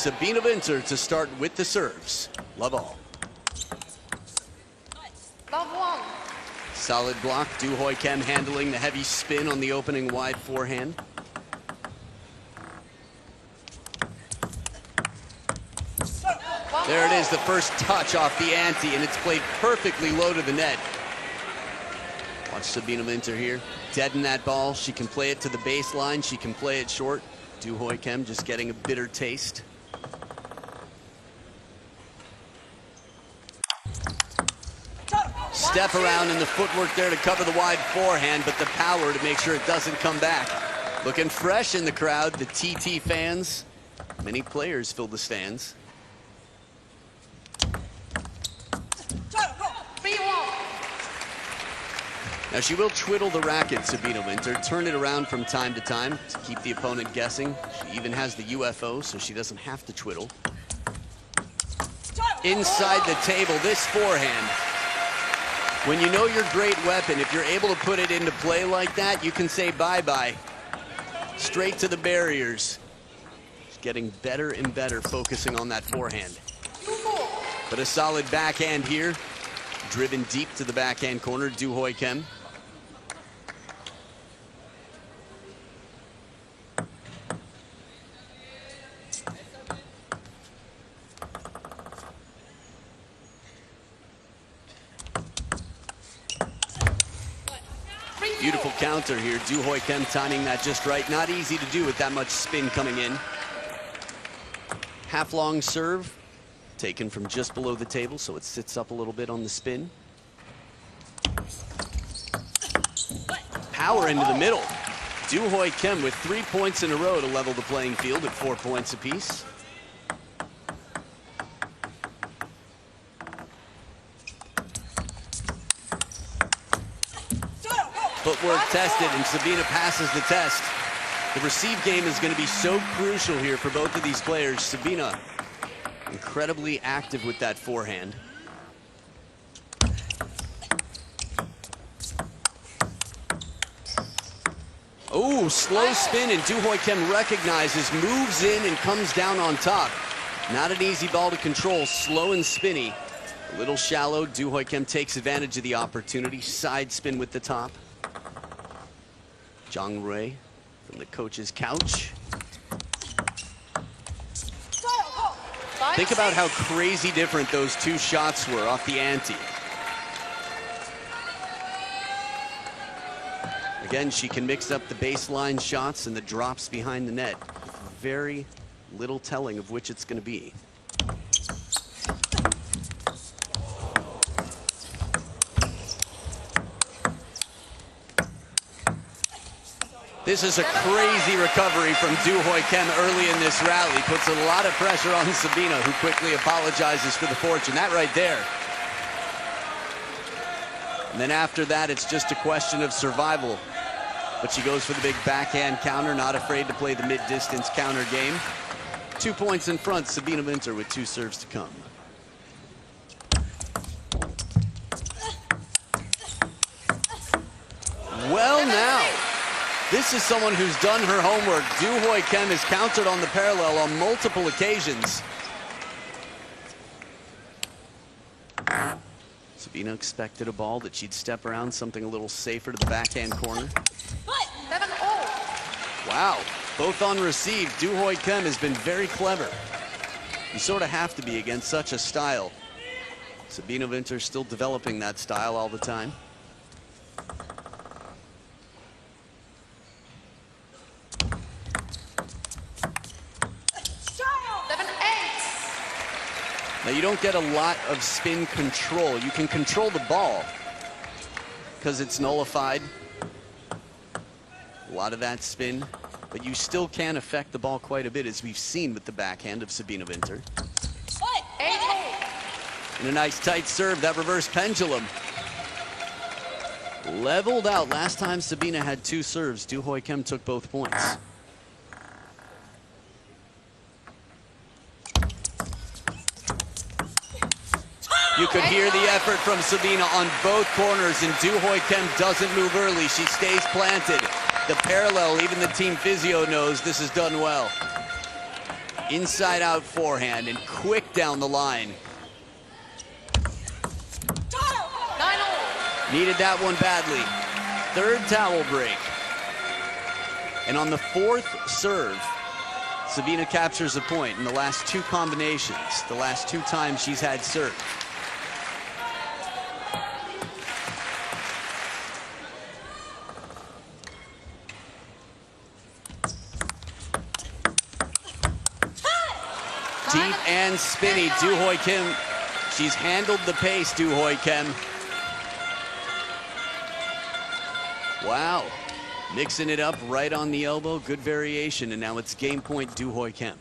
Sabine Winter to start with the serves. Love all. Love one. Solid block. Doo Hoi Kem handling the heavy spin on the opening wide forehand. There it is, the first touch off the ante, and it's played perfectly low to the net. Watch Sabine Winter here. Deaden that ball. She can play it to the baseline. She can play it short. Doo Hoi Kem just getting a bitter taste. Step around in the footwork there to cover the wide forehand, but the power to make sure it doesn't come back. Looking fresh in the crowd, the TT fans. Many players fill the stands. Now she will twiddle the racket, Sabine Winter, turn it around from time to time to keep the opponent guessing. She even has the UFO, so she doesn't have to twiddle. Inside the table, this forehand. When you know your great weapon, if you're able to put it into play like that, you can say bye-bye. Straight to the barriers. She's getting better and better focusing on that forehand. But a solid backhand here. Driven deep to the backhand corner, Doo Hoi Kem. Beautiful counter here. Doo Hoi Kem timing that just right. Not easy to do with that much spin coming in. Half long serve. Taken from just below the table, so it sits up a little bit on the spin. Power into the middle. Doo Hoi Kem with 3 points in a row to level the playing field at 4 points apiece. Footwork tested, and Sabine passes the test. The receive game is going to be so crucial here for both of these players. Sabine, incredibly active with that forehand. Oh, slow spin, and Doo Hoi Kem recognizes, moves in, and comes down on top. Not an easy ball to control, slow and spinny. A little shallow. Doo Hoi Kem takes advantage of the opportunity. Side spin with the top. Jong Rui from the coach's couch. Think about how crazy different those two shots were off the ante. Again, she can mix up the baseline shots and the drops behind the net. Very little telling of which it's going to be. This is a crazy recovery from Doo Hoi Kem early in this rally. Puts a lot of pressure on Sabine, who quickly apologizes for the fortune. That right there. And then after that, it's just a question of survival. But she goes for the big backhand counter, not afraid to play the mid-distance counter game. 2 points in front, Sabine Winter with 2 serves to come. Well, now. This is someone who's done her homework. Doo Hoi Kem has countered on the parallel on multiple occasions. Sabine expected a ball that she'd step around something a little safer to the backhand corner. Wow, both on receive. Doo Hoi Kem has been very clever. You sort of have to be against such a style. Sabine Winter still developing that style all the time. Now, you don't get a lot of spin control. You can control the ball because it's nullified. A lot of that spin, but you still can affect the ball quite a bit, as we've seen with the backhand of Sabine Winter. And a nice tight serve, that reverse pendulum. Leveled out. Last time Sabine had 2 serves, Doo Hoi Kem took both points. You could hear the effort from Sabine on both corners, and Doo Hoi Kem doesn't move early. She stays planted. The parallel, even the team physio knows this is done well. Inside out forehand and quick down the line. Needed that one badly. Third towel break. And on the fourth serve, Sabine captures a point in the last two combinations, the last two times she's had serve. Deep and spinny, Doo Hoi Kem. She's handled the pace, Doo Hoi Kem. Wow, mixing it up right on the elbow, good variation, and now it's game point Doo Hoi Kem.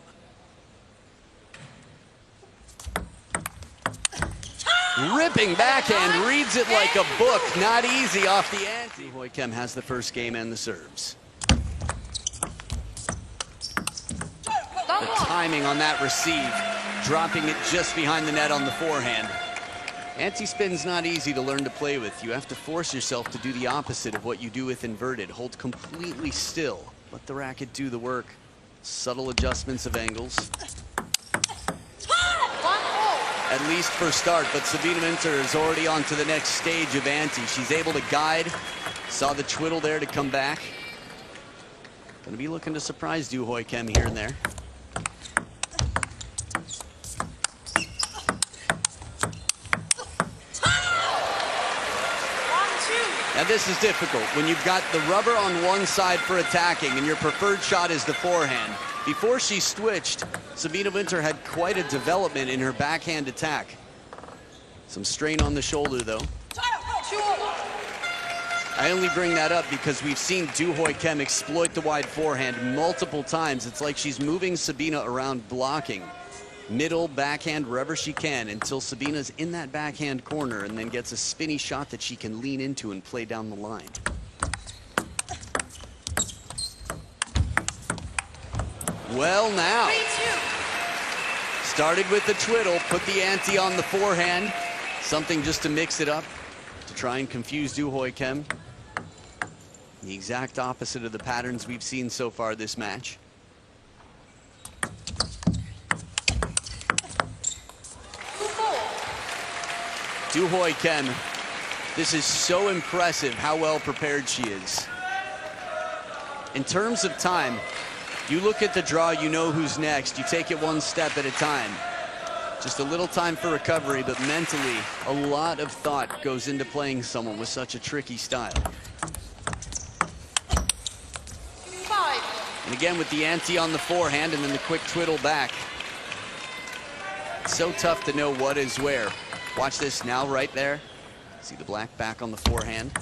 Ripping backhand, reads it like a book, not easy off the ante. Doo Hoi Kem has the first game and the serves. The timing on that receive, dropping it just behind the net on the forehand. Anti-spin's not easy to learn to play with. You have to force yourself to do the opposite of what you do with inverted. Hold completely still. Let the racket do the work. Subtle adjustments of angles. At least for start, but Sabine Winter is already on to the next stage of ante. She's able to guide. Saw the twiddle there to come back. Gonna be looking to surprise Doo Hoi Kem here and there. Now this is difficult when you've got the rubber on one side for attacking and your preferred shot is the forehand. Before she switched, Sabine Winter had quite a development in her backhand attack. Some strain on the shoulder though. I only bring that up because we've seen Doo Hoi Kem exploit the wide forehand multiple times. It's like she's moving Sabine around blocking. Middle, backhand, wherever she can until Sabina's in that backhand corner and then gets a spinny shot that she can lean into and play down the line. Well now. Started with the twiddle, put the ante on the forehand. Something just to mix it up, to try and confuse Doo Hoi Kem. The exact opposite of the patterns we've seen so far this match. Doo Hoi Kem, this is so impressive how well prepared she is. In terms of time, you look at the draw, you know who's next. You take it one step at a time. Just a little time for recovery, but mentally, a lot of thought goes into playing someone with such a tricky style. And again, with the ante on the forehand and then the quick twiddle back. It's so tough to know what is where. Watch this now right there. See the black back on the forehand.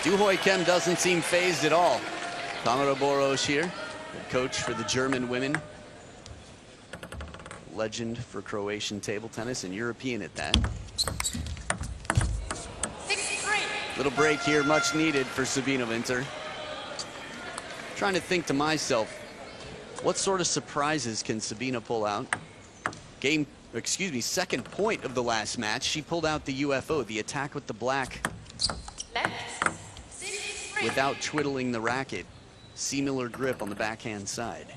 Doo Hoi Kem doesn't seem phased at all. Tamara Boros here, the coach for the German women. Legend for Croatian table tennis and European at that. 63. Little break here, much needed for Sabine Winter. Trying to think to myself, what sort of surprises can Sabine pull out? Second point of the last match, she pulled out the UFO, the attack with the black, without twiddling the racket. Similar grip on the backhand side.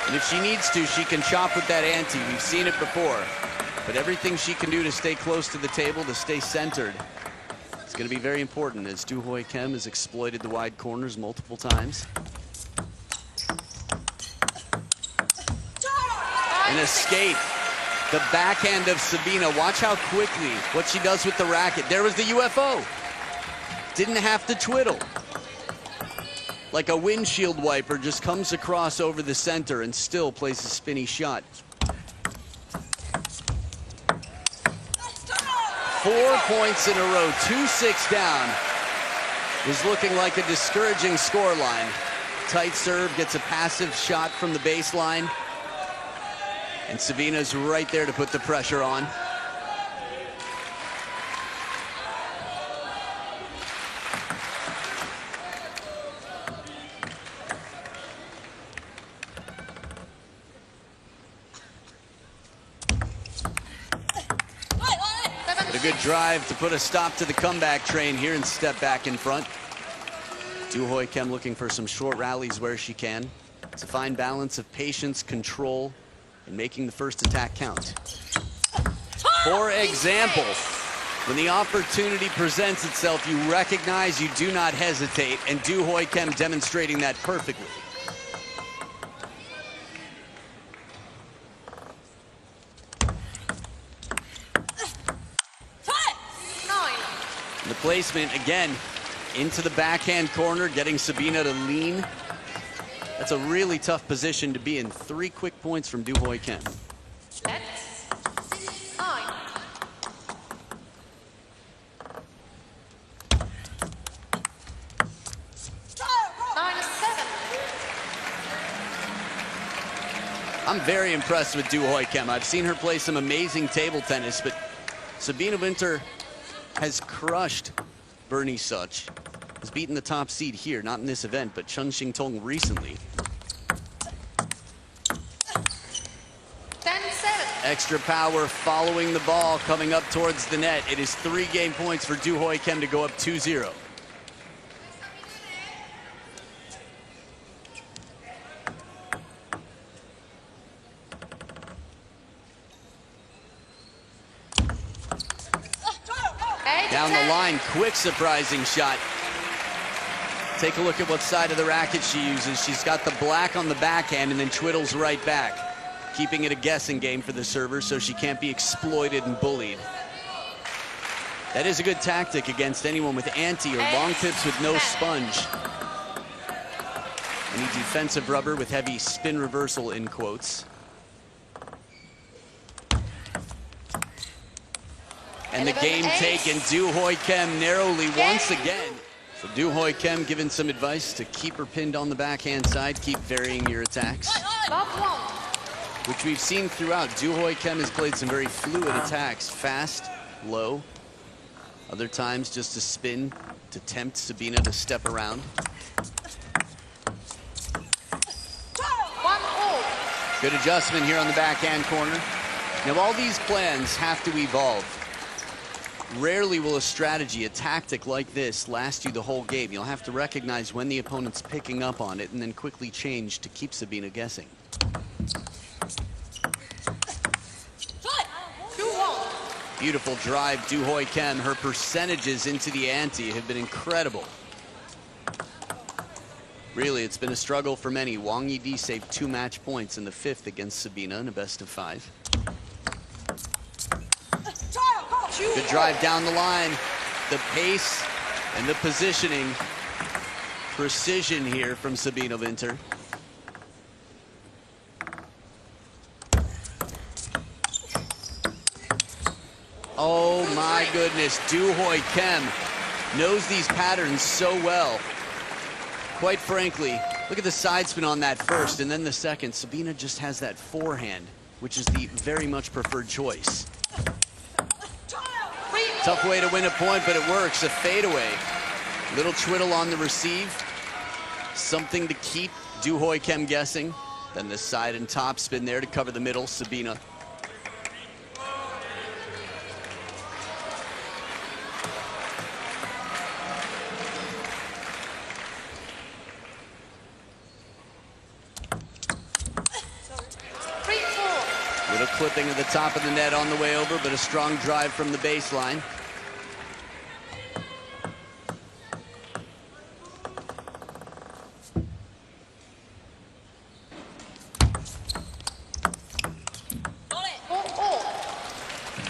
And if she needs to, she can chop with that ante. We've seen it before. But everything she can do to stay close to the table, to stay centered, it's going to be very important as Doo Hoi Kem has exploited the wide corners multiple times. An escape. The backhand of Sabine. Watch how quickly what she does with the racket. There was the UFO. Didn't have to twiddle. Like a windshield wiper, just comes across over the center and still plays a spinny shot. 4 points in a row, 2-6 down. Was looking like a discouraging scoreline. Tight serve, gets a passive shot from the baseline. And Sabina's right there to put the pressure on. But a good drive to put a stop to the comeback train here and step back in front. Doo Hoi Kem looking for some short rallies where she can. It's a fine balance of patience, control, and making the first attack count. For example, when the opportunity presents itself, you recognize, you do not hesitate, and Doo Hoi Kem demonstrating that perfectly. The placement, again, into the backhand corner, getting Sabine to lean. That's a really tough position to be in. 3 quick points from Doo Hoi Kem. I'm very impressed with Doo Hoi Kem. I've seen her play some amazing table tennis, but Sabine Winter has crushed Bernie Such. Has beaten the top seed here, not in this event, but Chun Shing Tong recently. 10-7. Extra power following the ball, coming up towards the net. It is 3 game points for Doo Hoi Kem to go up 2-0. Down the line, quick surprising shot. Take a look at what side of the racket she uses. She's got the black on the backhand and then twiddles right back, keeping it a guessing game for the server so she can't be exploited and bullied. That is a good tactic against anyone with ante or long tips with no sponge. Any defensive rubber with heavy spin reversal in quotes. And the game taken, Doo Hoi Kem narrowly once again. So Doo Hoi Kem giving some advice to keep her pinned on the backhand side, keep varying your attacks. Which we've seen throughout. Doo Hoi Kem has played some very fluid attacks, fast, low. Other times just a spin to tempt Sabine to step around. Good adjustment here on the backhand corner. Now all these plans have to evolve. Rarely will a strategy, a tactic like this last you the whole game. You'll have to recognize when the opponent's picking up on it and then quickly change to keep Sabine guessing. Beautiful drive, Doo Hoi Kem. Her percentages into the ante have been incredible. Really, it's been a struggle for many. Wang Yidi saved 2 match points in the 5th against Sabine in a best of 5. Good drive down the line. The pace and the positioning. Precision here from Sabine Winter. Oh my goodness, Doo Hoi Kem knows these patterns so well. Quite frankly, look at the side spin on that first and then the second. Sabine just has that forehand, which is the very much preferred choice. Tough way to win a point, but it works. A fadeaway. Little twiddle on the receive. Something to keep Doo Hoi Kem guessing. Then the side and top spin there to cover the middle. Sabine. Little clipping at the top of the net on the way over, but a strong drive from the baseline.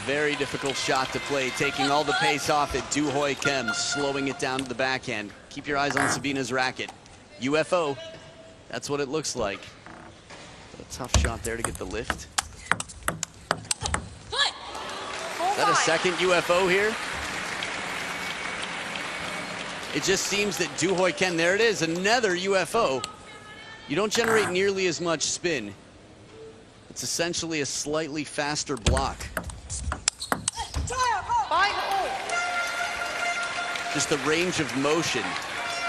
Very difficult shot to play, taking all the pace off it. Doo Hoi Kem slowing it down to the backhand. Keep your eyes on Sabine's racket. UFO, that's what it looks like. A tough shot there to get the lift. Is that a second UFO here? It just seems that Doo Hoi Kem, there it is, another UFO. You don't generate nearly as much spin. It's essentially a slightly faster block. Just the range of motion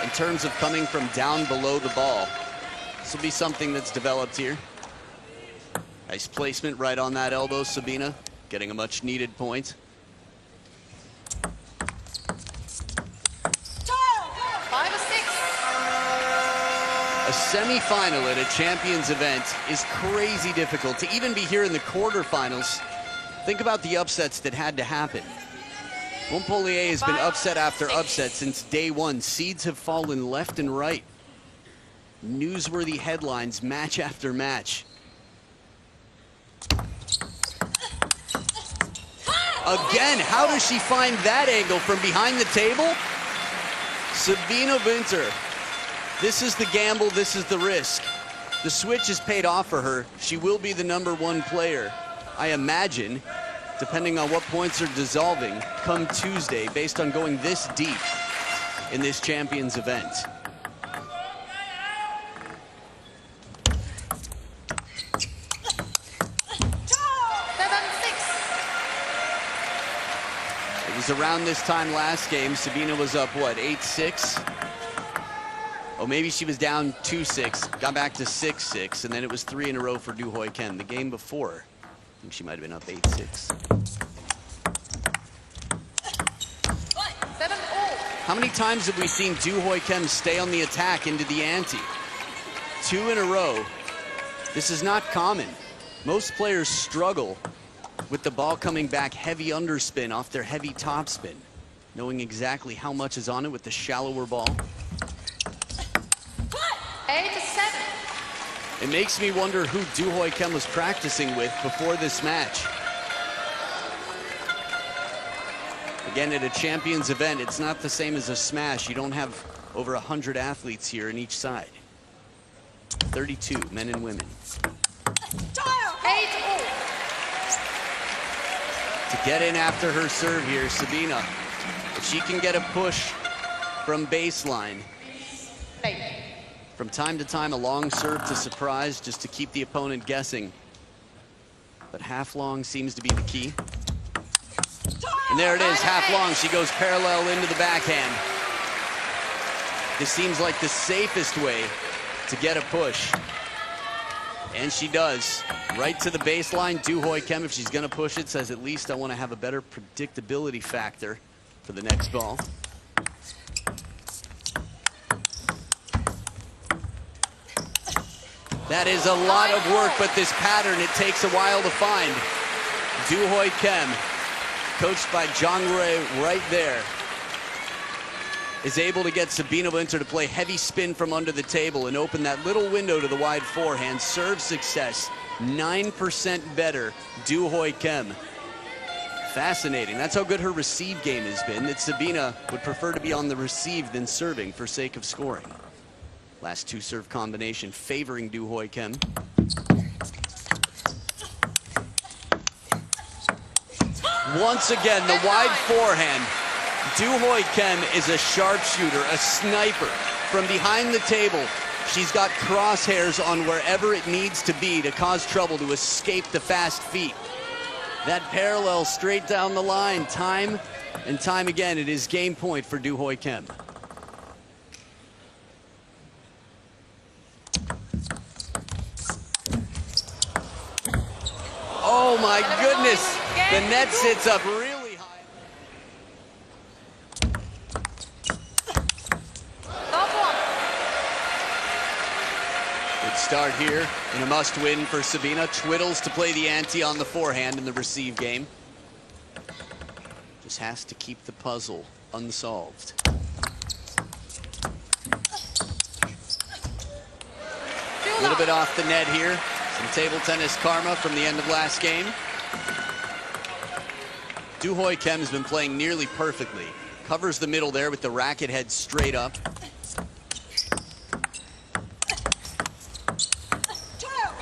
in terms of coming from down below the ball. This will be something that's developed here. Nice placement right on that elbow, Sabine, getting a much needed point. semifinal at a Champions event is crazy difficult. To even be here in the quarterfinals, think about the upsets that had to happen. Montpellier has been upset after upset since day one. Seeds have fallen left and right. Newsworthy headlines, match after match. Again, how does she find that angle from behind the table? Sabine Winter. This is the gamble, this is the risk. The switch has paid off for her. She will be the #1 player, I imagine, depending on what points are dissolving come Tuesday, based on going this deep in this Champions event. It was around this time last game. Sabine was up, what, 8-6? Oh, maybe she was down 2-6, got back to 6-6, and then it was 3 in a row for Doo Hoi Kem. The game before, I think she might have been up 8-6. How many times have we seen Doo Hoi Kem stay on the attack into the ante? 2 in a row. This is not common. Most players struggle with the ball coming back heavy underspin off their heavy topspin, knowing exactly how much is on it with the shallower ball. 8-7. It makes me wonder who Doo Hoi Kem was practicing with before this match. Again, at a Champions event, it's not the same as a smash. You don't have over 100 athletes here in each side. 32 men and women. 8-all. To get in after her serve here, Sabine, if she can get a push from baseline, from time to time a long serve to surprise just to keep the opponent guessing. But half long seems to be the key. And there it is, half long. She goes parallel into the backhand. This seems like the safest way to get a push. And she does. Right to the baseline. Doo Hoi Kem, if she's going to push it, says at least I want to have a better predictability factor for the next ball. That is a lot of work, but this pattern, it takes a while to find. Doo Hoi Kem, coached by Jong Ray right there, is able to get Sabine Winter to play heavy spin from under the table and open that little window to the wide forehand. Serve success, 9% better, Doo Hoi Kem. Fascinating. That's how good her receive game has been, that Sabine would prefer to be on the receive than serving for sake of scoring. Last 2 serve combination favoring Doo Hoi Kem. Once again, the wide forehand. Doo Hoi Kem is a sharpshooter, a sniper. From behind the table, she's got crosshairs on wherever it needs to be to cause trouble, to escape the fast feet. That parallel straight down the line, time and time again, it is game point for Doo Hoi Kem. Oh my goodness, the net sits up really high. Good start here and a must-win for Sabine. Twiddles to play the ante on the forehand in the receive game. Just has to keep the puzzle unsolved. A little bit off the net here. Some table tennis karma from the end of last game. Doo Hoi Kem has been playing nearly perfectly. Covers the middle there with the racket head straight up.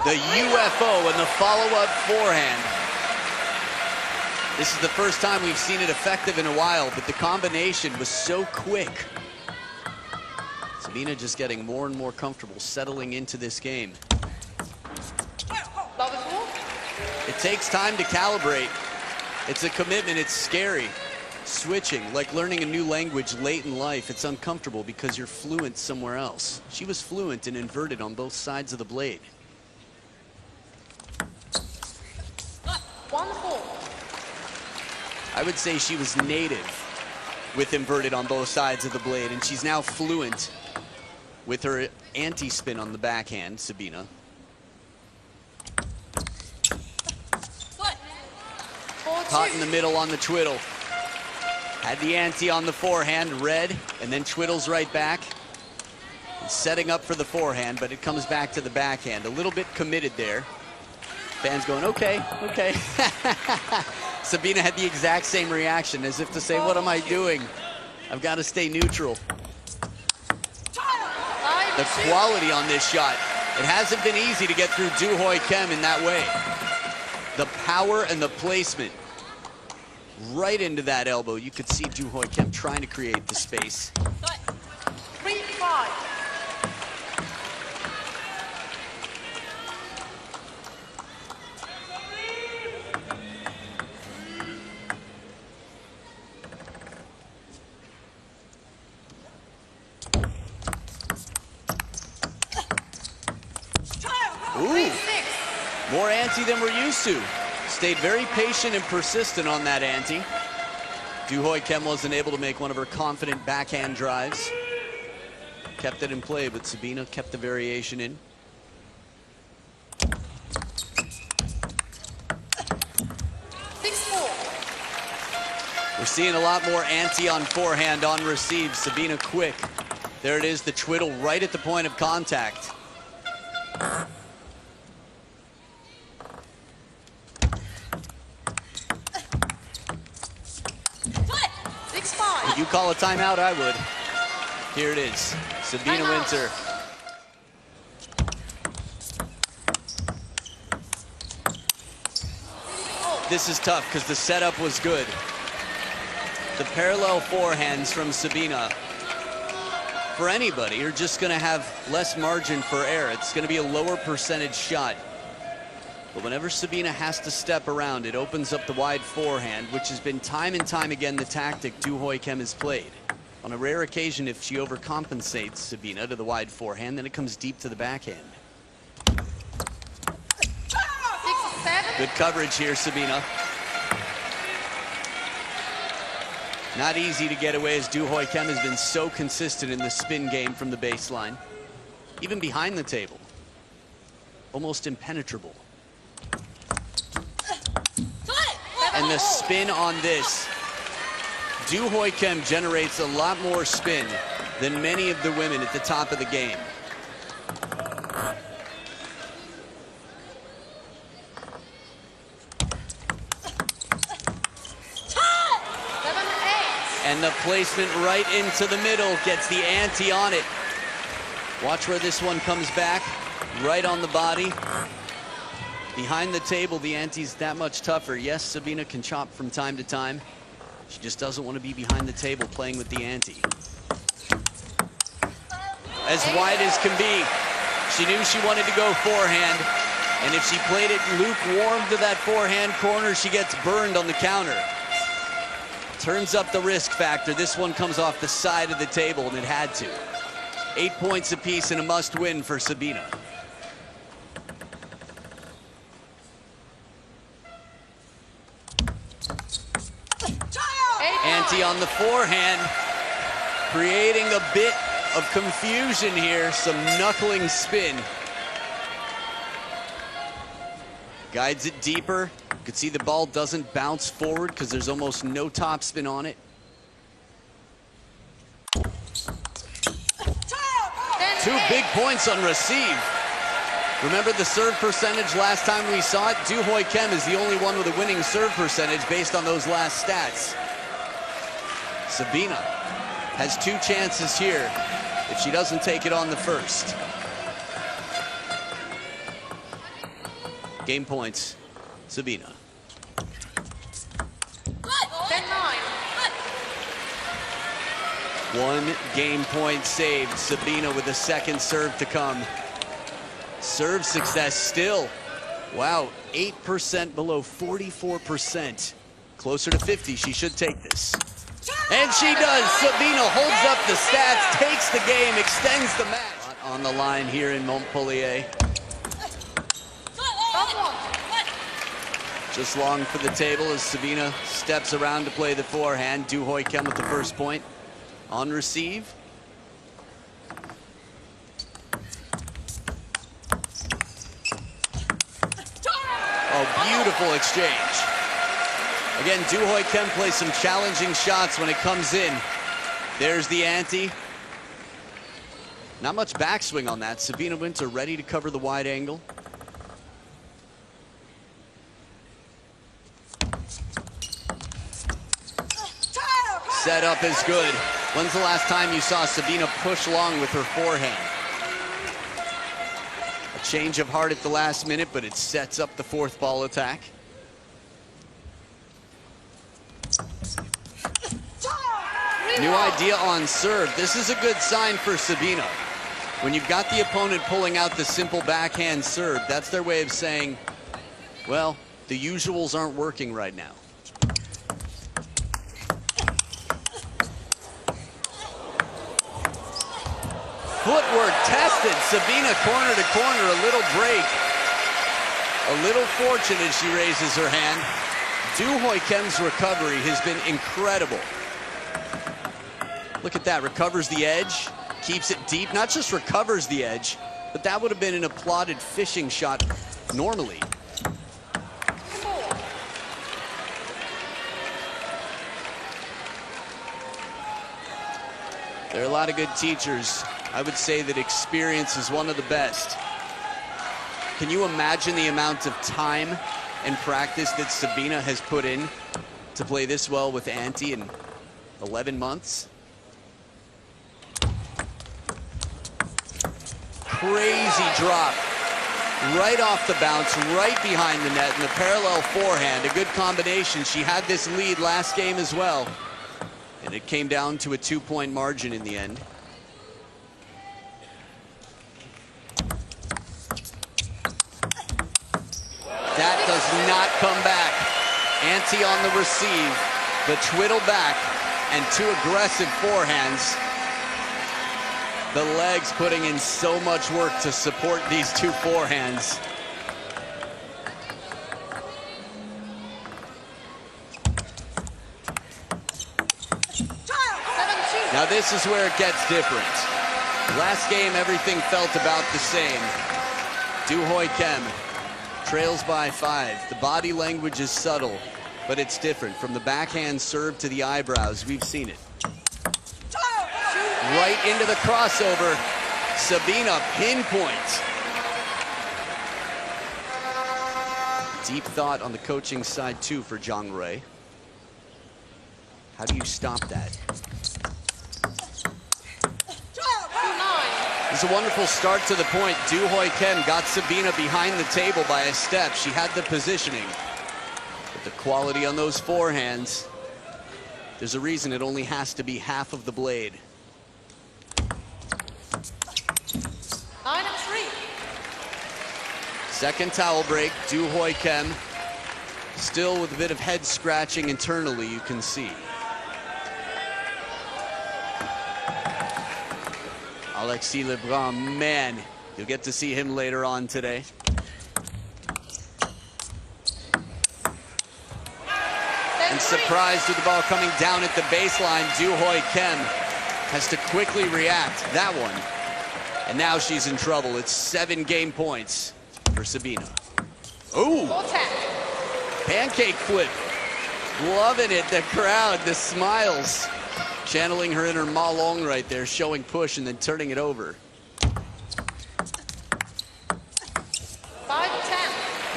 The UFO and the follow-up forehand. This is the first time we've seen it effective in a while, but the combination was so quick. Sabine just getting more and more comfortable settling into this game. It takes time to calibrate. It's a commitment, it's scary. Switching, like learning a new language late in life, it's uncomfortable because you're fluent somewhere else. She was fluent and inverted on both sides of the blade. 1-4. I would say she was native with inverted on both sides of the blade, and she's now fluent with her anti-spin on the backhand, Sabine. Caught in the middle on the twiddle. Had the ante on the forehand, red, and then twiddles right back. And setting up for the forehand, but it comes back to the backhand. A little bit committed there. Fans going, okay, okay. Sabine had the exact same reaction, as if to say, what am I doing? I've got to stay neutral. The quality on this shot. It hasn't been easy to get through Doo Hoi Kem in that way. The power and the placement. Right into that elbow. You could see Doo Hoi Kem trying to create the space. 3-5. Ooh, more ante than we're used to. Stayed very patient and persistent on that ante. Doo Hoi Kem wasn't able to make one of her confident backhand drives. Kept it in play, but Sabine kept the variation in. We're seeing a lot more ante on forehand on receive. Sabine quick. There it is, the twiddle right at the point of contact. If you call a timeout, I would. Here it is, Sabine Winter. This is tough because the setup was good. The parallel forehands from Sabine, for anybody, are just going to have less margin for error. It's going to be a lower percentage shot. But whenever Sabine has to step around, it opens up the wide forehand, which has been time and time again the tactic Doo Hoi Kem has played. On a rare occasion, if she overcompensates Sabine to the wide forehand, then it comes deep to the backhand. Good coverage here, Sabine. Not easy to get away, as Doo Hoi Kem has been so consistent in the spin game from the baseline. Even behind the table. Almost impenetrable. And the spin on this. Doo Hoi Kem generates a lot more spin than many of the women at the top of the game. And the placement right into the middle gets the ante on it. Watch where this one comes back, right on the body. Behind the table, the ante's that much tougher. Yes, Sabine can chop from time to time. She just doesn't want to be behind the table playing with the ante. As wide as can be. She knew she wanted to go forehand, and if she played it lukewarm to that forehand corner, she gets burned on the counter. Turns up the risk factor. This one comes off the side of the table, and it had to. 8 points apiece and a must-win for Sabine. Ante on the forehand, creating a bit of confusion here. Some knuckling spin. Guides it deeper. You can see the ball doesn't bounce forward because there's almost no topspin on it. 2 big points on receive. Remember the serve percentage last time we saw it? Doo Hoi Kem is the only one with a winning serve percentage based on those last stats. Sabine has 2 chances here if she doesn't take it on the first. Game points, Sabine. 10-9. 1 game point saved. Sabine with a second serve to come. Serve success still. Wow, 8% below 44%. Closer to 50, she should take this. And she does. Sabine holds up the stats, takes the game, extends the match. On the line here in Montpellier. Just long for the table as Sabine steps around to play the forehand. Doo Hoi Kem with the first point on receive. Beautiful exchange. Again, Doo Hoi Kem plays some challenging shots when it comes in. There's the ante. Not much backswing on that. Sabine Winter ready to cover the wide angle. Setup is good. When's the last time you saw Sabine push long with her forehand? A change of heart at the last minute, but it sets up the fourth ball attack. New idea on serve. This is a good sign for Sabine. When you've got the opponent pulling out the simple backhand serve, that's their way of saying, well, the usuals aren't working right now. Footwork tested. Sabine corner to corner, a little break. A little fortune as she raises her hand. Doo Hoi Kem's recovery has been incredible. Look at that, recovers the edge, keeps it deep, not just recovers the edge, but that would have been an applauded fishing shot normally. There are a lot of good teachers. I would say that experience is one of the best. Can you imagine the amount of time and practice that Sabine has put in to play this well with ante in 11 months? Crazy drop. Right off the bounce, right behind the net, and the parallel forehand. A good combination. She had this lead last game as well. And it came down to a 2-point margin in the end. That does not come back. Ante on the receive, the twiddle back, and two aggressive forehands. The legs putting in so much work to support these two forehands. Now this is where it gets different. Last game, everything felt about the same. Doo Hoi Kem trails by 5. The body language is subtle, but it's different. From the backhand serve to the eyebrows, we've seen it. Right into the crossover. Sabine pinpoint. Deep thought on the coaching side too for Zhang Rui. How do you stop that? It's a wonderful start to the point. Doo Hoi Kem got Sabine behind the table by a step. She had the positioning. But the quality on those forehands, there's a reason it only has to be half of the blade. 9-3. Second towel break, Doo Hoi Kem. Still with a bit of head scratching internally, you can see. Alexis Lebrun, man, you'll get to see him later on today. And surprised with the ball coming down at the baseline, Doo Hoi Kem has to quickly react. That one. And now she's in trouble. It's 7 game points for Sabine. Ooh! Pancake flip. Loving it, the crowd, the smiles. Channeling her inner Ma Long right there, showing push and then turning it over. 5-10.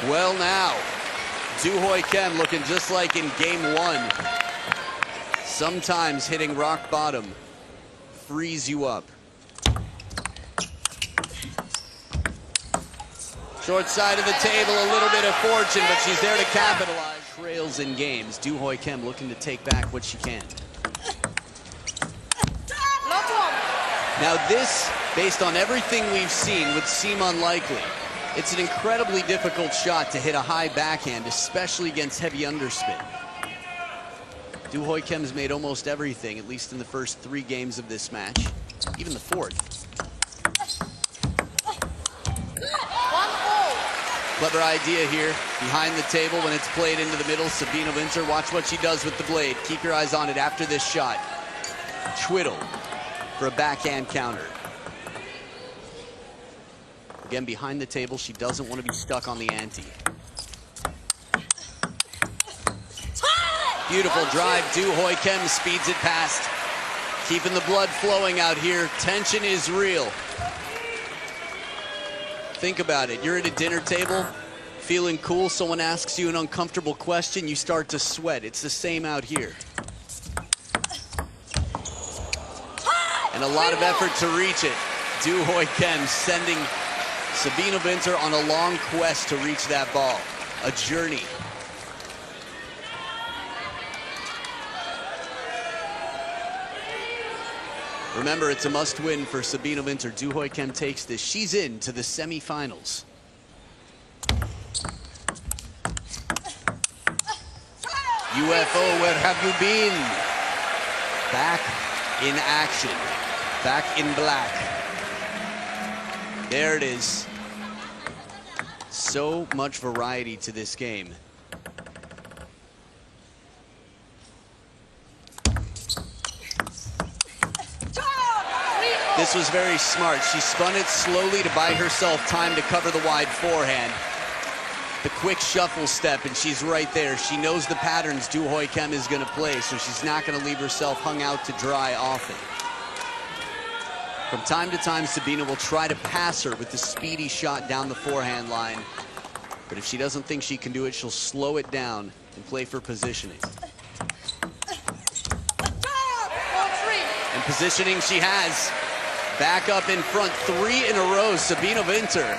Well now, Doo Hoi Kem looking just like in game 1. Sometimes hitting rock bottom frees you up. Short side of the table, a little bit of fortune, but she's there to capitalize. Trails in games. Doo Hoi Kem looking to take back what she can. Now this, based on everything we've seen, would seem unlikely. It's an incredibly difficult shot to hit a high backhand, especially against heavy underspin. Doo Hoi Kem's made almost everything, at least in the first 3 games of this match, even the 4th. Clever idea here, behind the table when it's played into the middle. Sabine Winter, watch what she does with the blade. Keep your eyes on it after this shot. Twiddle for a backhand counter. Again, behind the table, she doesn't want to be stuck on the ante. Beautiful drive. Doo Hoi Kem speeds it past. Keeping the blood flowing out here. Tension is real. Think about it. You're at a dinner table, feeling cool. Someone asks you an uncomfortable question. You start to sweat. It's the same out here. And a lot of effort to reach it. Doo Hoi Kem sending Sabine Winter on a long quest to reach that ball. A journey. Remember, it's a must-win for Sabine Winter. Doo Hoi Kem takes this. She's in to the semifinals. UFO, where have you been? Back in action. Back in black. There it is. So much variety to this game. This was very smart. She spun it slowly to buy herself time to cover the wide forehand. The quick shuffle step, and she's right there. She knows the patterns Doo Hoi Kem is going to play, so she's not going to leave herself hung out to dry often. From time to time, Sabine will try to pass her with the speedy shot down the forehand line. But if she doesn't think she can do it, she'll slow it down and play for positioning. And positioning she has. Back up in front, 3 in a row, Sabine Winter.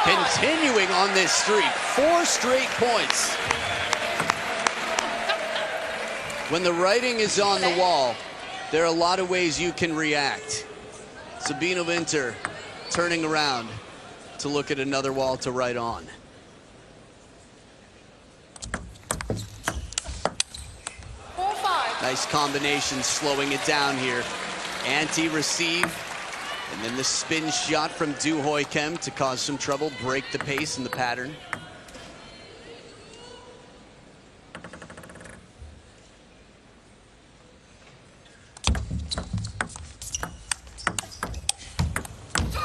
Continuing on this streak, 4 straight points. When the writing is on the wall, there are a lot of ways you can react. Sabine Winter turning around to look at another wall to write on. Nice combination, slowing it down here. Anti-receive, and then the spin shot from Doo Hoi Kem to cause some trouble, break the pace and the pattern.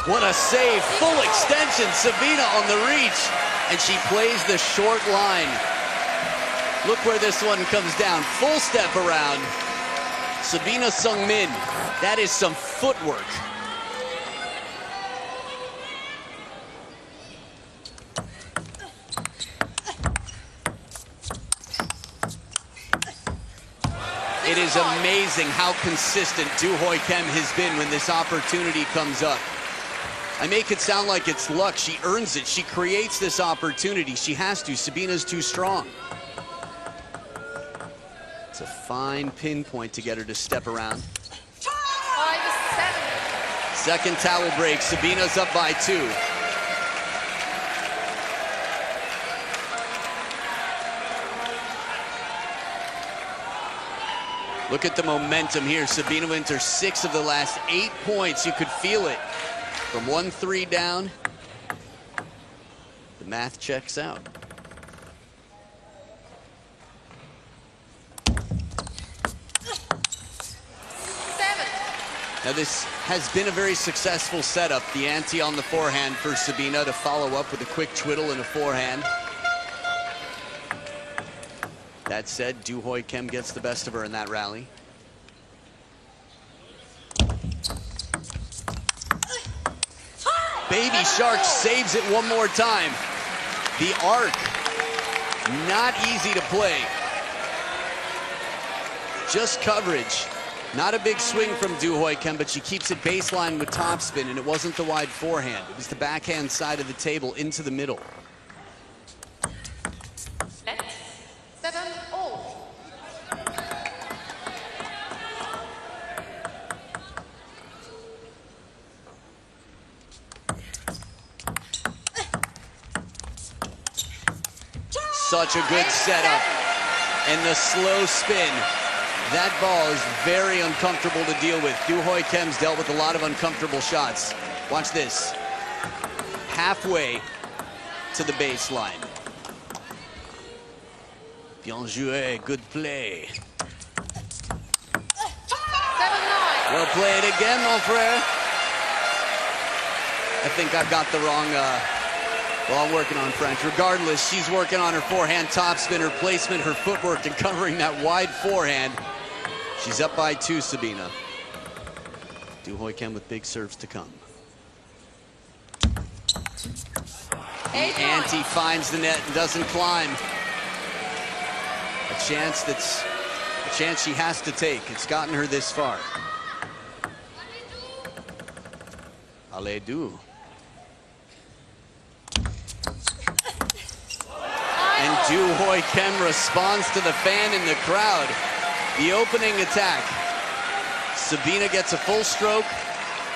What a save, full extension, Sabine on the reach, and she plays the short line. Look where this one comes down, full step around. Sabine Sungmin, that is some footwork. It is amazing how consistent Doo Hoi Kem has been when this opportunity comes up. I make it sound like it's luck. She earns it. She creates this opportunity. She has to. Sabina's too strong. It's a fine pinpoint to get her to step around. 5-7. Second towel break. Sabina's up by 2. Look at the momentum here. Sabine Winter, 6 of the last 8 points. You could feel it. From 1-3 down, the math checks out. Now this has been a very successful setup. The ante on the forehand for Sabine to follow up with a quick twiddle and a forehand. That said, Doo Hoi Kem gets the best of her in that rally. Baby Shark saves it one more time. The arc, not easy to play. Just coverage. Not a big swing from Doo Hoi Kem, but she keeps it baseline with topspin, and it wasn't the wide forehand. It was the backhand side of the table into the middle. Net 7-all. Such a good setup. And the slow spin. That ball is very uncomfortable to deal with. Doo Hoi Kem's dealt with a lot of uncomfortable shots. Watch this. Halfway to the baseline. Bien joué, good play. 7-9. Well played again, mon frere. I think I've got the wrong, well, I'm working on French. Regardless, she's working on her forehand topspin, her placement, her footwork, and covering that wide forehand. She's up by 2, Sabine. Doo Hoi Kem with big serves to come. The ante finds the net and doesn't climb. A chance she has to take. It's gotten her this far. Allez, Doo. And Doo Hoi Kem responds to the fan in the crowd. The opening attack. Sabine gets a full stroke,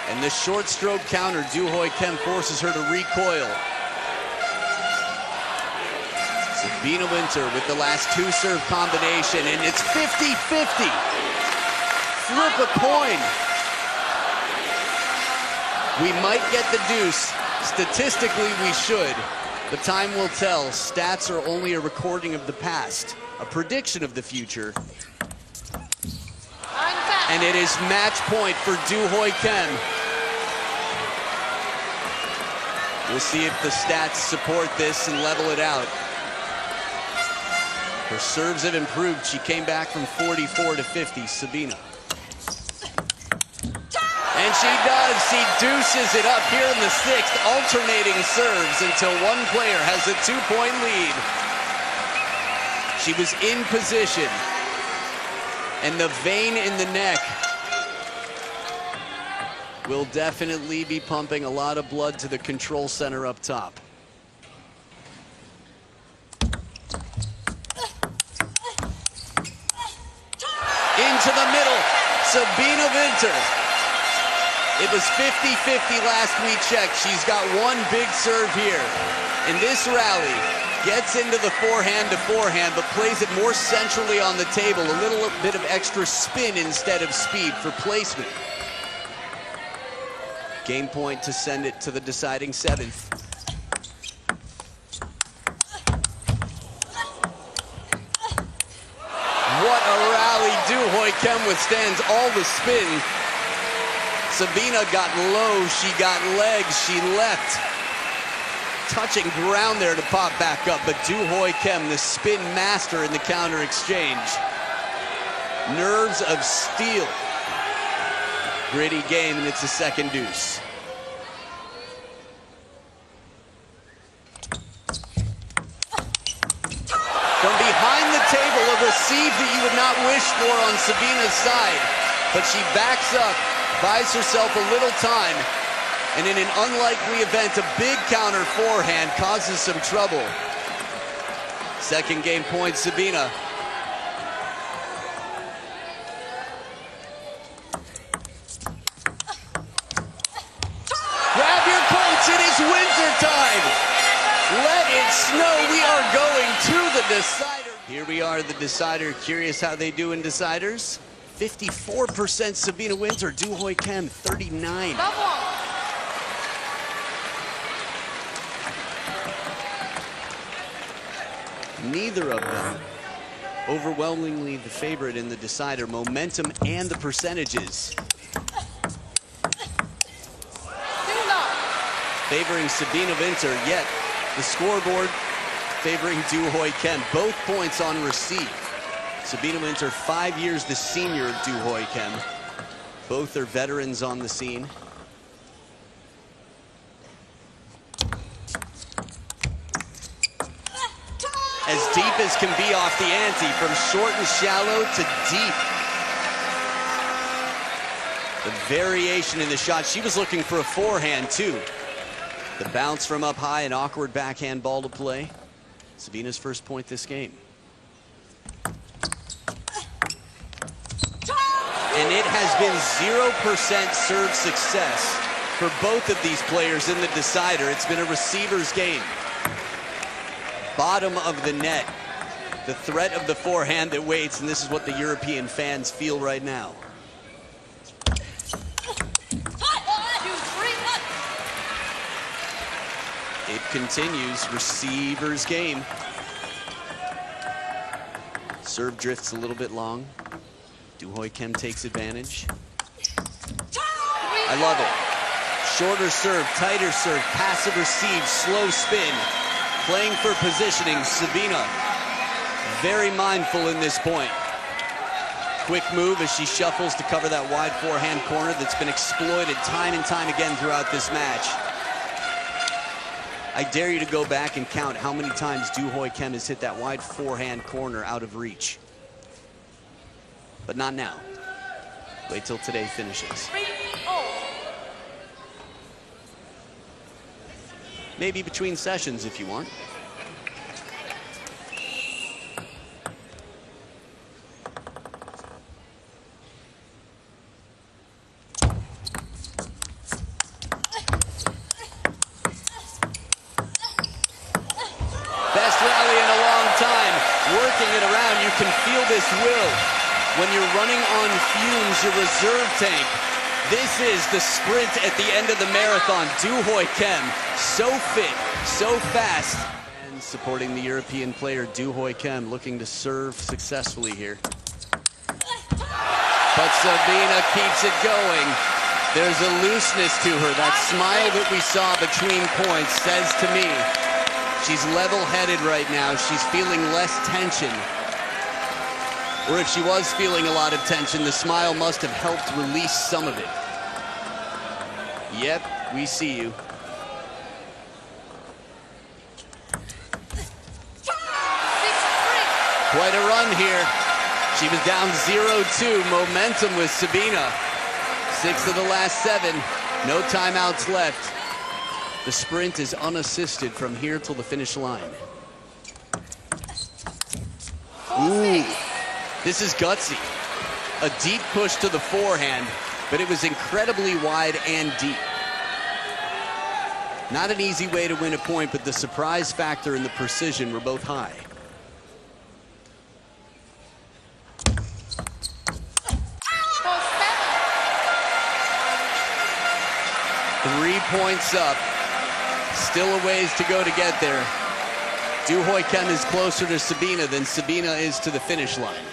and the short stroke counter, Doo Hoi Kem forces her to recoil. Sabine Winter with the last 2 serve combination, and it's 50-50. Flip a coin. We might get the deuce. Statistically, we should. But time will tell. Stats are only a recording of the past, a prediction of the future. And it is match point for Doo Hoi Kem. We'll see if the stats support this and level it out. Her serves have improved. She came back from 44 to 50, Sabine. And she does. She deuces it up here in the 6th, alternating serves until one player has a 2-point lead. She was in position. And the vein in the neck will definitely be pumping a lot of blood to the control center up top. Into the middle, Sabine Winter. It was 50-50 last we checked. She's got one big serve here. In this rally, gets into the forehand to forehand, but plays it more centrally on the table. A little bit of extra spin instead of speed for placement. Game point to send it to the deciding 7th. What a rally. Doo Hoi Kem withstands all the spin. Sabine got low, she got legs, she left. Touching ground there to pop back up, but Doo Hoi Kem, the spin master in the counter exchange. Nerves of steel. Gritty game, and it's a second deuce. From behind the table, a receive that you would not wish for on Sabine's side, but she backs up, buys herself a little time, and in an unlikely event, a big counter forehand causes some trouble. Second game point, Sabine. Grab your coats, it is winter time. Let it snow, we are going to the decider. Here we are, the decider. Curious how they do in deciders. 54% Sabine Winter, Doo Hoi Kem 39. Neither of them overwhelmingly the favorite in the decider, momentum and the percentages. Favoring Sabine Winter, yet the scoreboard favoring Doo Hoi Kem. Both points on receive. Sabine Winter, 5 years the senior of Doo Hoi Kem. Both are veterans on the scene. As deep as can be off the ante, from short and shallow to deep. The variation in the shot. She was looking for a forehand too. The bounce from up high, an awkward backhand ball to play. Sabine's first point this game. And it has been 0% serve success for both of these players in the decider. It's been a receiver's game. Bottom of the net, the threat of the forehand that waits, and this is what the European fans feel right now. It continues, receiver's game. Serve drifts a little bit long. Doo Hoi Kem takes advantage. I love it. Shorter serve, tighter serve, passive receive, slow spin. Playing for positioning, Sabine very mindful in this point. Quick move as she shuffles to cover that wide forehand corner that's been exploited time and time again throughout this match. I dare you to go back and count how many times Doo Hoi Kem has hit that wide forehand corner out of reach. But not now. Wait till today finishes. 3-0. Maybe between sessions if you want. Best rally in a long time. Working it around, you can feel this will. When you're running on fumes, your reserve tank. This is the sprint at the end of the marathon. Doo Hoi Kem, so fit, so fast. And supporting the European player, Doo Hoi Kem, looking to serve successfully here. But Sabine keeps it going. There's a looseness to her. That smile that we saw between points says to me, she's level-headed right now. She's feeling less tension. Or if she was feeling a lot of tension, the smile must have helped release some of it. Yep, we see you. Quite a run here. She was down 0-2. Momentum with Sabine. 6 of the last 7. No timeouts left. The sprint is unassisted from here till the finish line. Ooh, this is gutsy. A deep push to the forehand, but it was incredibly wide and deep. Not an easy way to win a point, but the surprise factor and the precision were both high. For 7. 3 points up. Still a ways to go to get there. Doo Hoi Kem is closer to Sabine than Sabine is to the finish line.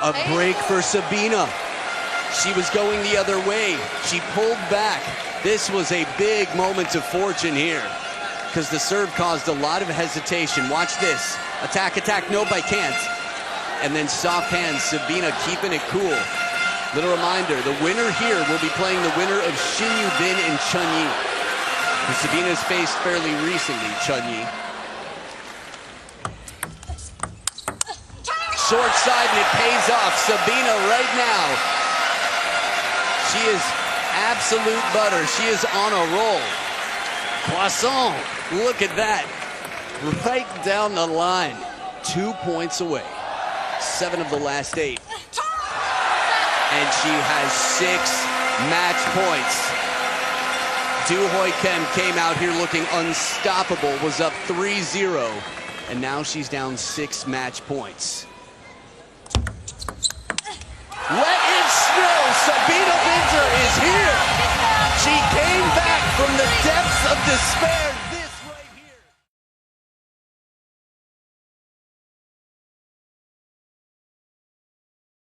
A break for Sabine. She was going the other way. She pulled back. This was a big moment of fortune here because the serve caused a lot of hesitation. Watch this. Attack, attack, nope, I can't. And then soft hands, Sabine keeping it cool. Little reminder, the winner here will be playing the winner of Shin Yu-bin and Chun Yi, who Sabine has faced fairly recently, Chun Yi. Short side, and it pays off. Sabine right now, she is absolute butter. She is on a roll. Croissant, look at that. Right down the line, 2 points away. 7 of the last 8. And she has 6 match points. Doo Hoi Kem came out here looking unstoppable, was up 3-0, and now she's down 6 match points. Let it snow! Sabine Winter is here! She came back from the depths of despair.